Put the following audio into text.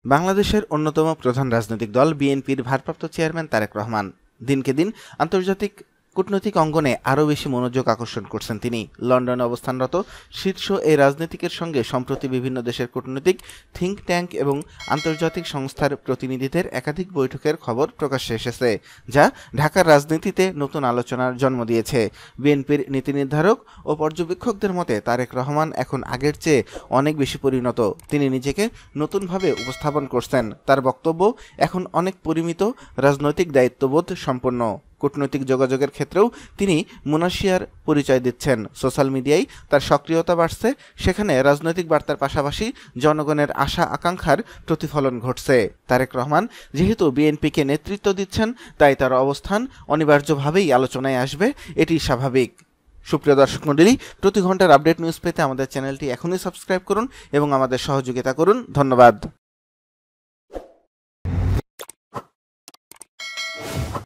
বাংলাদেশের অন্যতম প্রধান রাজনৈতিক দল বিএনপির ভারপ্রাপ্ত চেয়ারম্যান তারেক রহমান দিনকে দিন আন্তর্জাতিক কূটনৈতিক অঙ্গনে আরও বেশি মনোযোগ আকর্ষণ করছেন তিনি। লন্ডনে অবস্থানরত শীর্ষ এই রাজনীতিকের সঙ্গে সম্প্রতি বিভিন্ন দেশের কূটনৈতিক থিঙ্ক ট্যাঙ্ক এবং আন্তর্জাতিক সংস্থার প্রতিনিধিদের একাধিক বৈঠকের খবর প্রকাশ্যে এসেছে, যা ঢাকার রাজনীতিতে নতুন আলোচনার জন্ম দিয়েছে। বিএনপির নীতি নির্ধারক ও পর্যবেক্ষকদের মতে তারেক রহমান এখন আগের চেয়ে অনেক বেশি পরিণত। তিনি নিজেকে নতুনভাবে উপস্থাপন করছেন। তার বক্তব্য এখন অনেক পরিমিত, রাজনৈতিক দায়িত্ববোধ সম্পন্ন। কূটনৈতিক যোগাযোগের ক্ষেত্রেও তিনি মুনাশিয়ার পরিচয় দিচ্ছেন। সোশ্যাল মিডিয়ায় তার সক্রিয়তা বাড়ছে, সেখানে রাজনৈতিক বার্তার পাশাপাশি জনগণের আশা আকাঙ্ক্ষার প্রতিফলন ঘটছে। তারেক রহমান যেহেতু বিএনপিকে নেতৃত্ব দিচ্ছেন, তাই তার অবস্থান অনিবার্যভাবেই আলোচনায় আসবে, এটি স্বাভাবিক। সুপ্রিয় দর্শক মণ্ডলী, প্রতি ঘন্টার আপডেট নিউজ পেতে আমাদের চ্যানেলটি এখনই সাবস্ক্রাইব করুন এবং আমাদের সহযোগিতা করুন। ধন্যবাদ।